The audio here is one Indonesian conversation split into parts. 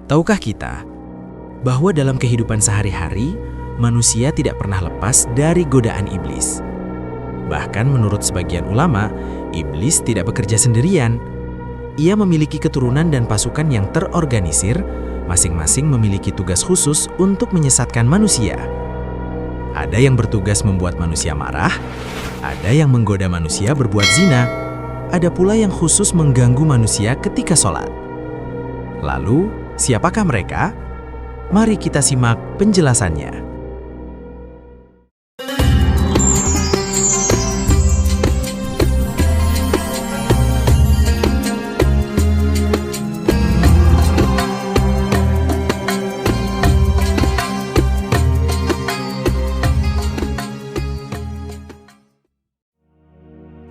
Tahukah kita bahwa dalam kehidupan sehari-hari, manusia tidak pernah lepas dari godaan iblis? Bahkan menurut sebagian ulama, iblis tidak bekerja sendirian. Ia memiliki keturunan dan pasukan yang terorganisir, masing-masing memiliki tugas khusus untuk menyesatkan manusia. Ada yang bertugas membuat manusia marah, ada yang menggoda manusia berbuat zina, ada pula yang khusus mengganggu manusia ketika sholat. Lalu, siapakah mereka? Mari kita simak penjelasannya.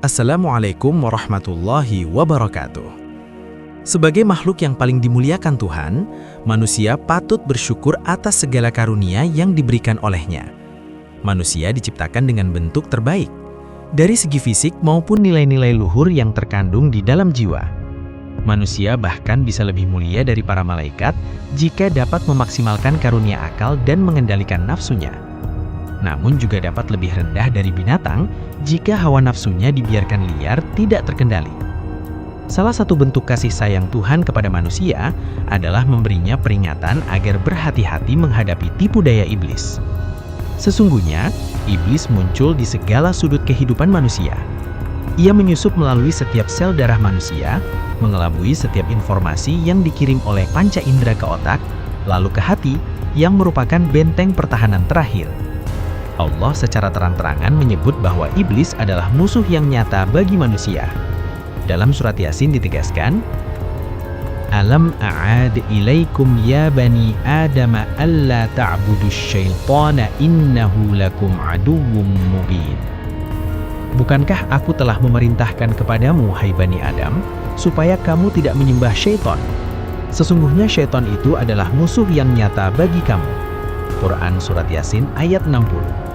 Assalamualaikum warahmatullahi wabarakatuh. Sebagai makhluk yang paling dimuliakan Tuhan, manusia patut bersyukur atas segala karunia yang diberikan olehnya. Manusia diciptakan dengan bentuk terbaik, dari segi fisik maupun nilai-nilai luhur yang terkandung di dalam jiwa. Manusia bahkan bisa lebih mulia dari para malaikat jika dapat memaksimalkan karunia akal dan mengendalikan nafsunya. Namun juga dapat lebih rendah dari binatang jika hawa nafsunya dibiarkan liar tidak terkendali. Salah satu bentuk kasih sayang Tuhan kepada manusia adalah memberinya peringatan agar berhati-hati menghadapi tipu daya iblis. Sesungguhnya, iblis muncul di segala sudut kehidupan manusia. Ia menyusup melalui setiap sel darah manusia, mengelabui setiap informasi yang dikirim oleh panca indera ke otak, lalu ke hati yang merupakan benteng pertahanan terakhir. Allah secara terang-terangan menyebut bahwa iblis adalah musuh yang nyata bagi manusia. Dalam surat Yasin ditegaskan, Alam a'ad ilaikum ya bani Adam alla ta'budu syaitana innahu lakum aduwwum mubin. Bukankah aku telah memerintahkan kepadamu, hai Bani Adam, supaya kamu tidak menyembah syaitan? Sesungguhnya syaitan itu adalah musuh yang nyata bagi kamu. Quran Surat Yasin ayat 60.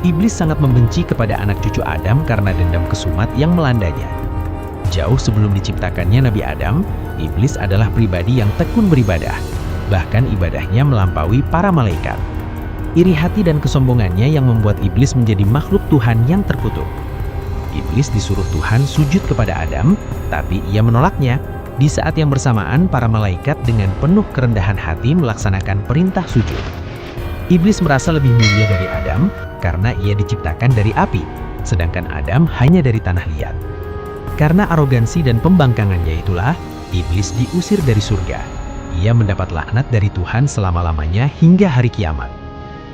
Iblis sangat membenci kepada anak cucu Adam karena dendam kesumat yang melandanya. Jauh sebelum diciptakannya Nabi Adam, iblis adalah pribadi yang tekun beribadah. Bahkan ibadahnya melampaui para malaikat. Iri hati dan kesombongannya yang membuat iblis menjadi makhluk Tuhan yang terkutuk. Iblis disuruh Tuhan sujud kepada Adam, tapi ia menolaknya. Di saat yang bersamaan, para malaikat dengan penuh kerendahan hati melaksanakan perintah sujud. Iblis merasa lebih mulia dari Adam karena ia diciptakan dari api, sedangkan Adam hanya dari tanah liat. Karena arogansi dan pembangkangannya itulah, iblis diusir dari surga. Ia mendapat laknat dari Tuhan selama-lamanya hingga hari kiamat.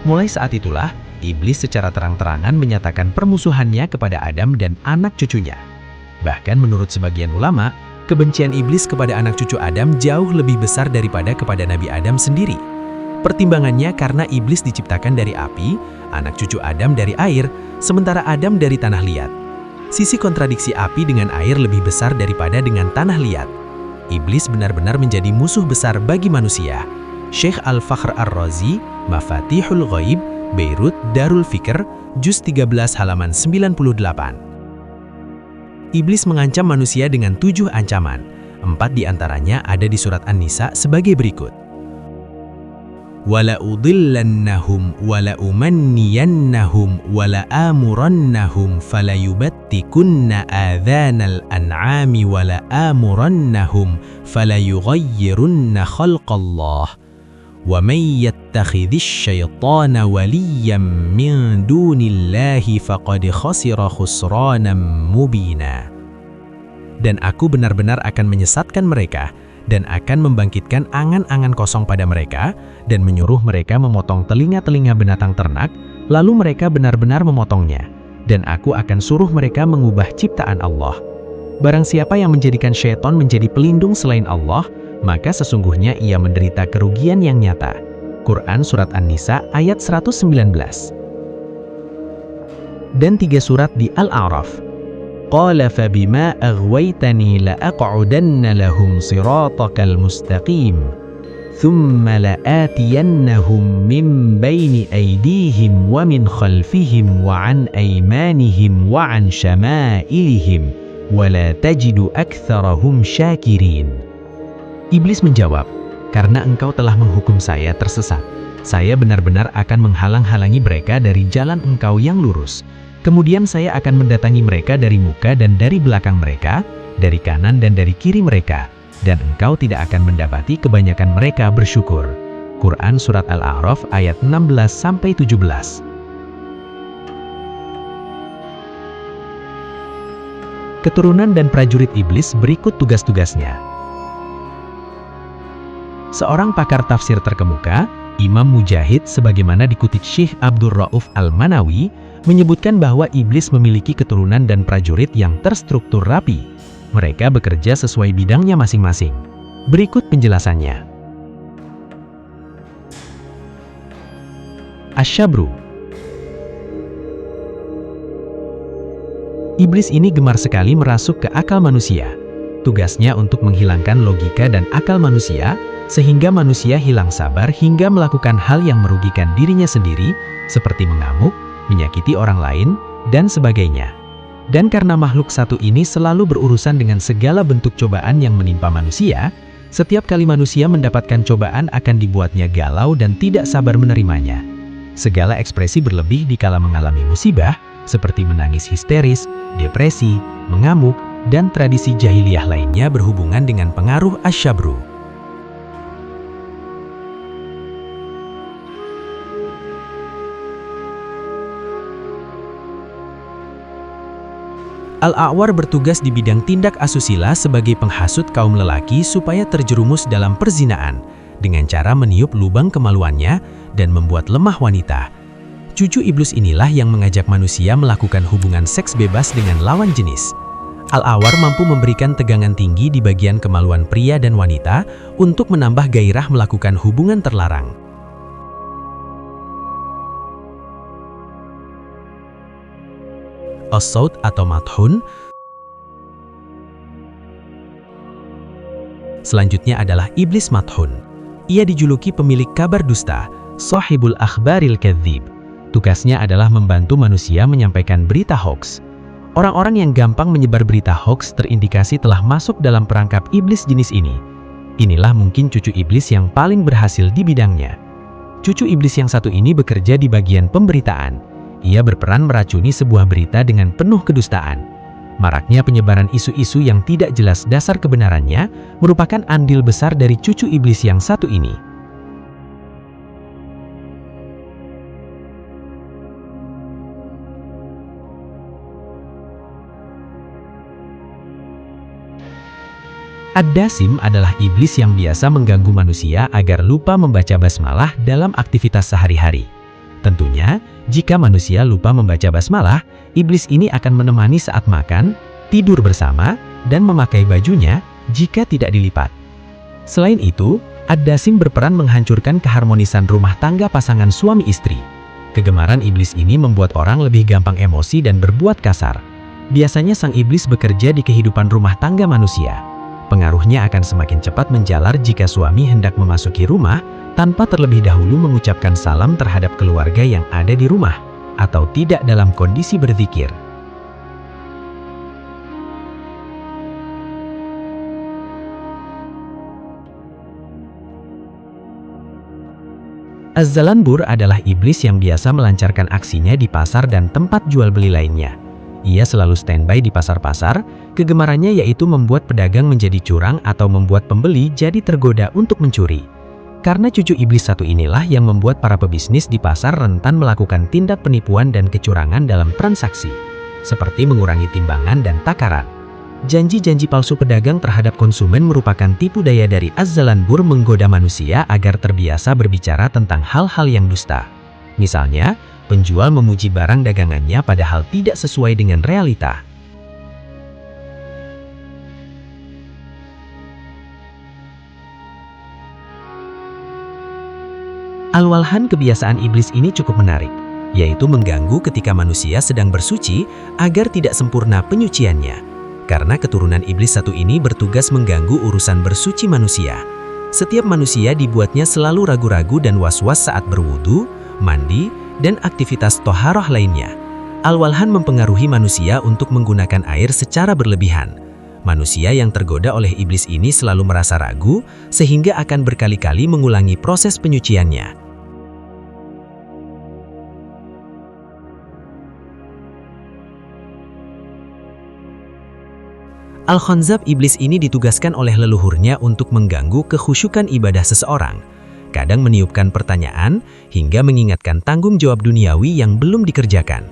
Mulai saat itulah, iblis secara terang-terangan menyatakan permusuhannya kepada Adam dan anak cucunya. Bahkan menurut sebagian ulama, kebencian iblis kepada anak cucu Adam jauh lebih besar daripada kepada Nabi Adam sendiri. Pertimbangannya karena iblis diciptakan dari api, anak cucu Adam dari air, sementara Adam dari tanah liat. Sisi kontradiksi api dengan air lebih besar daripada dengan tanah liat. Iblis benar-benar menjadi musuh besar bagi manusia. Syekh Al-Fakhr Ar-Razi, Mafatihul Ghaib, Beirut, Darul Fikr, Juz 13 halaman 98. Iblis mengancam manusia dengan 7 ancaman. 4 diantaranya ada di surat An-Nisa sebagai berikut. وَلَأُضِلَّنَّهُمْ وَلَأُمَنِّيَنَّهُمْ وَلَآمُرَنَّهُمْ فَلَيُبَتِّكُنَّ آذَانَ الْأَنْعَامِ وَلَآمُرَنَّهُمْ فَلَيُغَيِّرُنَّ خَلْقَ اللَّهِ وَمَنْ يَتَّخِذِ الشَّيْطَانَ وَلِيًّا مِنْ دُونِ اللَّهِ فَقَدْ خَسِرَ خُسْرَانًا مُبِينًا. Dan aku benar-benar akan menyesatkan mereka dan akan membangkitkan angan-angan kosong pada mereka dan menyuruh mereka memotong telinga-telinga binatang ternak, lalu mereka benar-benar memotongnya. Dan aku akan suruh mereka mengubah ciptaan Allah. Barang siapa yang menjadikan syaitan menjadi pelindung selain Allah, maka sesungguhnya ia menderita kerugian yang nyata. Quran Surat An-Nisa ayat 119. Dan 3 surat di Al-A'raf. قال فبما أغويتني لأقعدن لهم صراطك المستقيم ثم لآتينهم من بين أيديهم ومن خلفهم وعن أيمانهم وعن شمائلهم ولا تجد أكثرهم شاكرين. Iblis menjawab, "Karena engkau telah menghukum saya tersesat, saya benar-benar akan menghalang-halangi mereka dari jalan engkau yang lurus. Kemudian saya akan mendatangi mereka dari muka dan dari belakang mereka, dari kanan dan dari kiri mereka, dan engkau tidak akan mendapati kebanyakan mereka bersyukur." Quran Surat Al-A'raf ayat 16-17. Keturunan dan prajurit iblis berikut tugas-tugasnya. Seorang pakar tafsir terkemuka, Imam Mujahid sebagaimana dikutip Syekh Abdul Rauf Al-Manawi, menyebutkan bahwa iblis memiliki keturunan dan prajurit yang terstruktur rapi. Mereka bekerja sesuai bidangnya masing-masing. Berikut penjelasannya. Asy-Syabru. Iblis ini gemar sekali merasuk ke akal manusia. Tugasnya untuk menghilangkan logika dan akal manusia, sehingga manusia hilang sabar hingga melakukan hal yang merugikan dirinya sendiri, seperti mengamuk, menyakiti orang lain, dan sebagainya. Dan karena makhluk satu ini selalu berurusan dengan segala bentuk cobaan yang menimpa manusia, setiap kali manusia mendapatkan cobaan akan dibuatnya galau dan tidak sabar menerimanya. Segala ekspresi berlebih dikala mengalami musibah, seperti menangis histeris, depresi, mengamuk, dan tradisi jahiliyah lainnya berhubungan dengan pengaruh asy-syabru. Al-A'war bertugas di bidang tindak asusila sebagai penghasut kaum lelaki supaya terjerumus dalam perzinaan, dengan cara meniup lubang kemaluannya dan membuat lemah wanita. Cucu iblis inilah yang mengajak manusia melakukan hubungan seks bebas dengan lawan jenis. Al-A'war mampu memberikan tegangan tinggi di bagian kemaluan pria dan wanita untuk menambah gairah melakukan hubungan terlarang. As-Saut atau Mathun. Selanjutnya adalah iblis Mathun. Ia dijuluki pemilik kabar dusta, Shahibul Akhbaril Kadzdzib. Tugasnya adalah membantu manusia menyampaikan berita hoaks. Orang-orang yang gampang menyebar berita hoaks terindikasi telah masuk dalam perangkap iblis jenis ini. Inilah mungkin cucu iblis yang paling berhasil di bidangnya. Cucu iblis yang satu ini bekerja di bagian pemberitaan. Ia berperan meracuni sebuah berita dengan penuh kedustaan. Maraknya penyebaran isu-isu yang tidak jelas dasar kebenarannya merupakan andil besar dari cucu iblis yang satu ini. Ad-Dasim adalah iblis yang biasa mengganggu manusia agar lupa membaca basmalah dalam aktivitas sehari-hari. Tentunya, jika manusia lupa membaca basmalah, iblis ini akan menemani saat makan, tidur bersama, dan memakai bajunya jika tidak dilipat. Selain itu, Ad-Dasim berperan menghancurkan keharmonisan rumah tangga pasangan suami istri. Kegemaran iblis ini membuat orang lebih gampang emosi dan berbuat kasar. Biasanya sang iblis bekerja di kehidupan rumah tangga manusia. Pengaruhnya akan semakin cepat menjalar jika suami hendak memasuki rumah tanpa terlebih dahulu mengucapkan salam terhadap keluarga yang ada di rumah, atau tidak dalam kondisi berzikir. Az-Zalanbur adalah iblis yang biasa melancarkan aksinya di pasar dan tempat jual beli lainnya. Ia selalu standby di pasar-pasar, kegemarannya yaitu membuat pedagang menjadi curang atau membuat pembeli jadi tergoda untuk mencuri. Karena cucu iblis satu inilah yang membuat para pebisnis di pasar rentan melakukan tindak penipuan dan kecurangan dalam transaksi, seperti mengurangi timbangan dan takaran. Janji-janji palsu pedagang terhadap konsumen merupakan tipu daya dari Az-Zalanbur menggoda manusia agar terbiasa berbicara tentang hal-hal yang dusta. Misalnya, penjual memuji barang dagangannya padahal tidak sesuai dengan realita. Al-Walhan, kebiasaan iblis ini cukup menarik, yaitu mengganggu ketika manusia sedang bersuci agar tidak sempurna penyuciannya. Karena keturunan iblis satu ini bertugas mengganggu urusan bersuci manusia. Setiap manusia dibuatnya selalu ragu-ragu dan was-was saat berwudu, mandi, dan aktivitas toharoh lainnya. Al-Walhan mempengaruhi manusia untuk menggunakan air secara berlebihan. Manusia yang tergoda oleh iblis ini selalu merasa ragu, sehingga akan berkali-kali mengulangi proses penyuciannya. Al-Khanzab iblis ini ditugaskan oleh leluhurnya untuk mengganggu kekhusyukan ibadah seseorang, kadang meniupkan pertanyaan hingga mengingatkan tanggung jawab duniawi yang belum dikerjakan.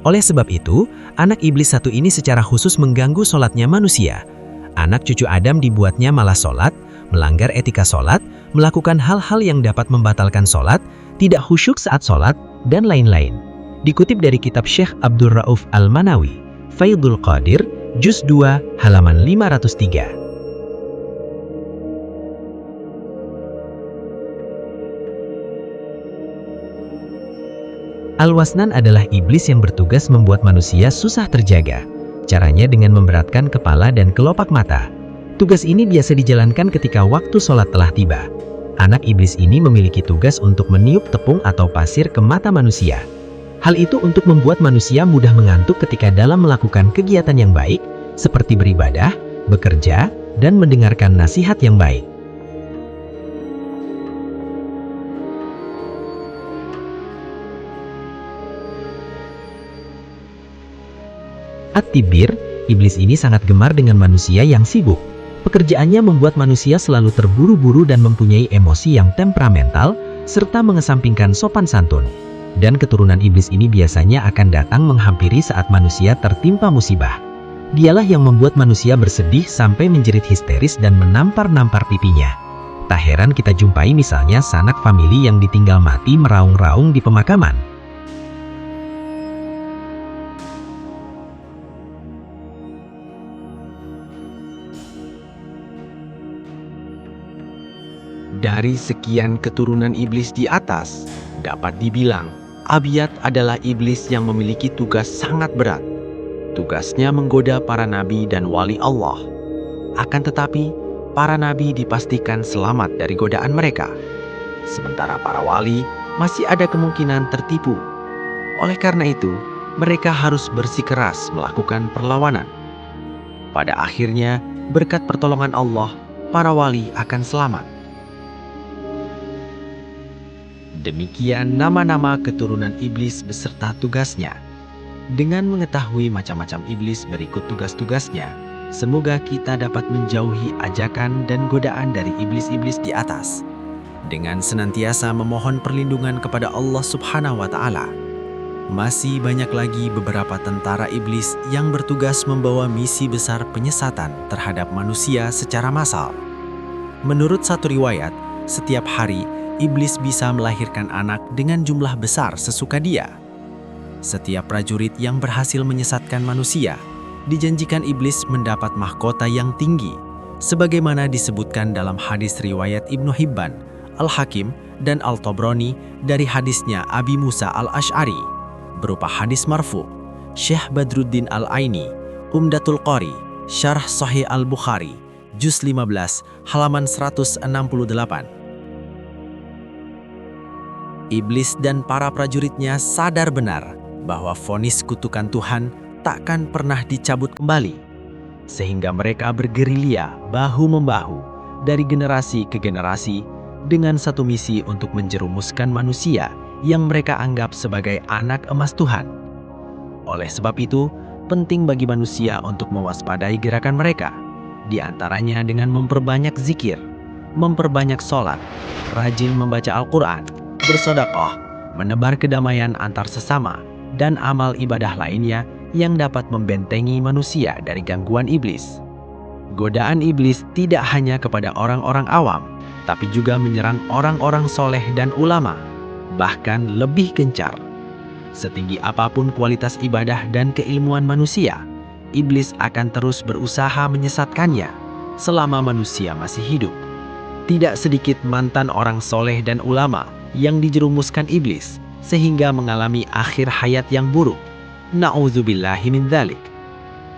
Oleh sebab itu, anak iblis satu ini secara khusus mengganggu sholatnya manusia. Anak cucu Adam dibuatnya malah sholat, melanggar etika sholat, melakukan hal-hal yang dapat membatalkan sholat, tidak khusyuk saat sholat, dan lain-lain. Dikutip dari kitab Syekh Abdul Rauf Al-Manawi, Faidul Qadir, Juz 2, halaman 503. Al-Wasnan adalah iblis yang bertugas membuat manusia susah terjaga. Caranya dengan memberatkan kepala dan kelopak mata. Tugas ini biasa dijalankan ketika waktu sholat telah tiba. Anak iblis ini memiliki tugas untuk meniup tepung atau pasir ke mata manusia. Hal itu untuk membuat manusia mudah mengantuk ketika dalam melakukan kegiatan yang baik, seperti beribadah, bekerja, dan mendengarkan nasihat yang baik. At-Tibir, iblis ini sangat gemar dengan manusia yang sibuk. Pekerjaannya membuat manusia selalu terburu-buru dan mempunyai emosi yang temperamental, serta mengesampingkan sopan santun. Dan keturunan iblis ini biasanya akan datang menghampiri saat manusia tertimpa musibah. Dialah yang membuat manusia bersedih sampai menjerit histeris dan menampar-nampar pipinya. Tak heran kita jumpai misalnya sanak famili yang ditinggal mati meraung-raung di pemakaman. Dari sekian keturunan iblis di atas, dapat dibilang Abiyat adalah iblis yang memiliki tugas sangat berat. Tugasnya menggoda para nabi dan wali Allah. Akan tetapi, para nabi dipastikan selamat dari godaan mereka. Sementara para wali masih ada kemungkinan tertipu. Oleh karena itu, mereka harus bersikeras melakukan perlawanan. Pada akhirnya, berkat pertolongan Allah, para wali akan selamat. Demikian nama-nama keturunan iblis beserta tugasnya. Dengan mengetahui macam-macam iblis berikut tugas-tugasnya, semoga kita dapat menjauhi ajakan dan godaan dari iblis-iblis di atas. Dengan senantiasa memohon perlindungan kepada Allah Subhanahu wa Ta'ala. Masih banyak lagi beberapa tentara iblis yang bertugas membawa misi besar penyesatan terhadap manusia secara massal. Menurut satu riwayat, setiap hari iblis bisa melahirkan anak dengan jumlah besar sesuka dia. Setiap prajurit yang berhasil menyesatkan manusia, dijanjikan iblis mendapat mahkota yang tinggi, sebagaimana disebutkan dalam hadis riwayat Ibnu Hibban, Al-Hakim, dan Al-Tabrani dari hadisnya Abi Musa Al-Ash'ari, berupa hadis marfu. Syekh Badruddin Al-Aini, Umdatul Qari, Syarah Sahih Al-Bukhari, Juz 15, halaman 168. Iblis dan para prajuritnya sadar benar bahwa vonis kutukan Tuhan takkan pernah dicabut kembali. Sehingga mereka bergerilya bahu-membahu dari generasi ke generasi dengan satu misi untuk menjerumuskan manusia yang mereka anggap sebagai anak emas Tuhan. Oleh sebab itu, penting bagi manusia untuk mewaspadai gerakan mereka, di antaranya dengan memperbanyak zikir, memperbanyak sholat, rajin membaca Al-Quran, bersedekah, menebar kedamaian antar sesama, dan amal ibadah lainnya yang dapat membentengi manusia dari gangguan iblis. Godaan iblis tidak hanya kepada orang-orang awam, tapi juga menyerang orang-orang soleh dan ulama, bahkan lebih gencar. Setinggi apapun kualitas ibadah dan keilmuan manusia, iblis akan terus berusaha menyesatkannya selama manusia masih hidup. Tidak sedikit mantan orang soleh dan ulama yang dijerumuskan iblis sehingga mengalami akhir hayat yang buruk. Na'udzubillahi min dzalik.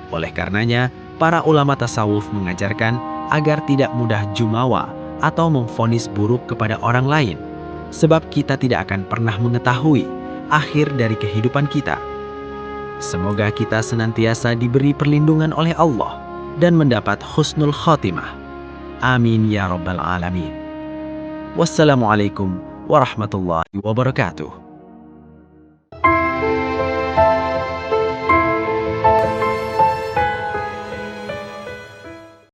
Oleh karenanya, para ulama tasawuf mengajarkan agar tidak mudah jumawa atau memvonis buruk kepada orang lain, sebab kita tidak akan pernah mengetahui akhir dari kehidupan kita. Semoga kita senantiasa diberi perlindungan oleh Allah dan mendapat husnul khotimah. Amin ya rabbal alamin. Wassalamualaikum warahmatullahi wabarakatuh.